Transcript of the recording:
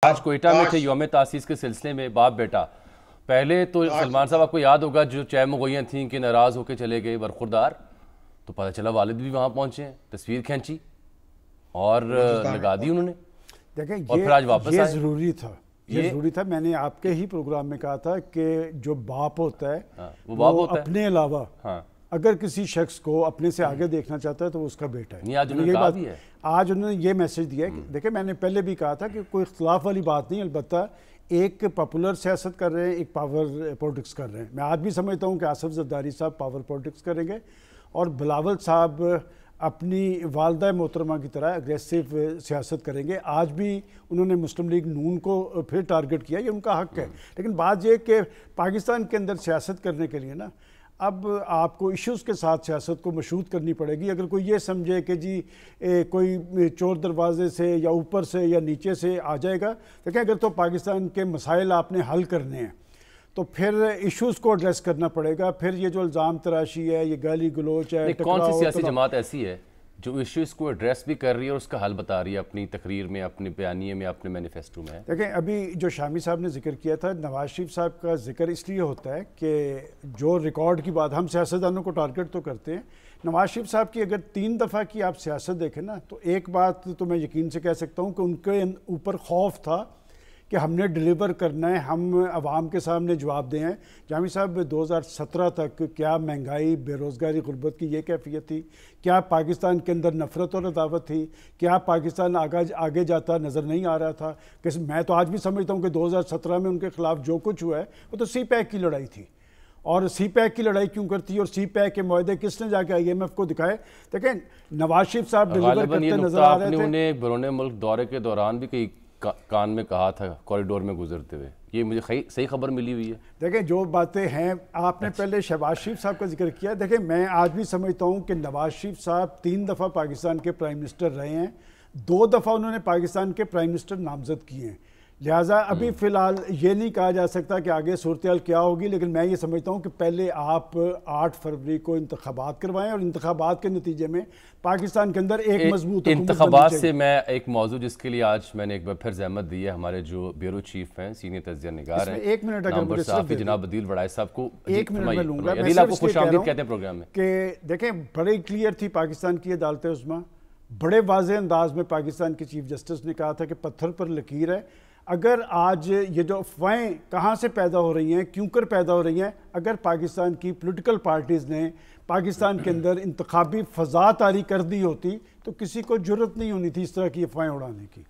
آج کوئٹہ میں تھے یوم تاسیس کے سلسلے میں باپ بیٹا. پہلے تو سلمان صاحب آپ کو یاد ہوگا جو چائے مغویاں تھیں کہ ناراض ہو کے چلے گئے برخوردار, تو پتہ چلا والد بھی وہاں پہنچے ہیں, تصویر کھینچی اور لگا دی انہوں نے. دیکھیں اور پھر آج واپس یہ آئے. ضروری تھا. میں نے آپ کے ہی پروگرام میں کہا تھا کہ جو باپ ہوتا ہے وہ اپنے علاوہ اگر کسی شخص کو اپنے سے آگے دیکھنا چاہتا ہے تو وہ اس کا بیٹا ہے. آج انہوں نے کہا بھی ہے, آج انہوں نے یہ میسج دیا ہے. دیکھیں میں نے پہلے بھی کہا تھا کہ کوئی اختلاف والی بات نہیں, البتہ ایک پاپولر سیاست کر رہے ہیں, ایک پاور پولیٹکس کر رہے ہیں. میں آج بھی سمجھتا ہوں کہ آصف زرداری صاحب پاور پولیٹکس کریں گے اور بلاول صاحب اپنی والدہ محترمہ کی طرح اگریسو سیاست کریں گے. آج بھی انہوں نے مسلم لیگ نون کو پھر ٹارگٹ کیا, یہ ان کا حق ہے. لیکن بات یہ کہ پاکستان کے اندر سیاست کرنے کے لیے نا اب آپ کو ایشوز کے ساتھ سیاست کو مشروط کرنی پڑے گی. اگر کوئی یہ سمجھے کہ جی کوئی چور دروازے سے یا اوپر سے یا نیچے سے آ جائے گا, دیکھیں اگر تو پاکستان کے مسائل آپ نے حل کرنے ہیں تو پھر ایشوز کو ایڈریس کرنا پڑے گا. پھر یہ جو الزام تراشی ہے, یہ گالی گلوچ ہے, کون سی سیاسی جماعت ایسی ہے جو ایشوز کو ایڈریس بھی کر رہی ہے اور اس کا حل بتا رہی ہے اپنی تقریر میں, اپنے بیانیے میں, اپنے مینیفیسٹو میں؟ دیکھیں ابھی جو شامی صاحب نے ذکر کیا تھا, نواز شریف صاحب کا ذکر اس لیے ہوتا ہے کہ جو ریکارڈ کی بات, ہم سیاستدانوں کو ٹارگٹ تو کرتے ہیں. نواز شریف صاحب کی اگر 3 دفعہ کی آپ سیاست دیکھیں نا, تو ایک بات تو میں یقین سے کہہ سکتا ہوں کہ ان کے اوپر خوف تھا کہ ہم نے ڈیلیور کرنا ہے, ہم عوام کے سامنے جواب دیں ہیں. جامی صاحب 2017 تک کیا مہنگائی, بے روزگاری, غربت کی یہ کیفیت تھی؟ کیا پاکستان کے اندر نفرت اور عداوت تھی؟ کیا پاکستان آگے جاتا نظر نہیں آ رہا تھا؟ میں تو آج بھی سمجھتا ہوں کہ 2017 میں ان کے خلاف جو کچھ ہوا ہے وہ تو سی پیک کی لڑائی تھی. اور سی پیک کی لڑائی کیوں کرتی, اور سی پیک کے معاہدے کس نے جا کے IMF کو دکھائے؟ دیکھیں نواز شریف صاحب ڈیلیور کرتے نظر آ رہے تھے. انہوں نے بیرون ملک دورے کے دوران بھی کئی کان میں کہا تھا کوریڈور میں گزرتے ہوئے, یہ مجھے صحیح خبر ملی ہوئی ہے. دیکھیں جو باتیں ہیں, آپ نے پہلے شہباز شریف صاحب کا ذکر کیا. دیکھیں میں آج بھی سمجھتا ہوں کہ نواز شریف صاحب 3 دفعہ پاکستان کے پرائم منسٹر رہے ہیں, 2 دفعہ انہوں نے پاکستان کے پرائم منسٹر نامزد کیے ہیں. لہٰذا ابھی فی الحال یہ نہیں کہا جا سکتا کہ آگے صورتحال کیا ہوگی, لیکن میں یہ سمجھتا ہوں کہ پہلے آپ 8 فروری کو انتخابات کروائیں اور انتخابات کے نتیجے میں پاکستان کے اندر ایک مضبوط انتخابات سے میں ایک موضوع جس کے لیے آج میں نے ایک بار پھر زحمت دی ہے ہمارے جو بیورو چیف ہیں, سینئر تجزیہ نگار ہیں, 1 منٹ اگر مجھے صحافی جناب عدیل وڑائے صاحب کو 1 منٹ میں لوں گا. عدیل آپ کو خوش آمدید کہتے ہیں پروگرام میں. کہ دیکھیں بڑے کلیئر تھی پاکستان کی عدالت عظمیٰ, بڑے واضح انداز میں پاکستان کے چیف جسٹس نے کہا تھا کہ پتھر پر لکیر ہے. اگر آج یہ جو افواہیں کہاں سے پیدا ہو رہی ہیں, کیوں کر پیدا ہو رہی ہیں, اگر پاکستان کی پولیٹیکل پارٹیز نے پاکستان کے اندر انتخابی فضا طاری کر دی ہوتی تو کسی کو جرت نہیں ہونی تھی اس طرح کی افواہیں اڑانے کی.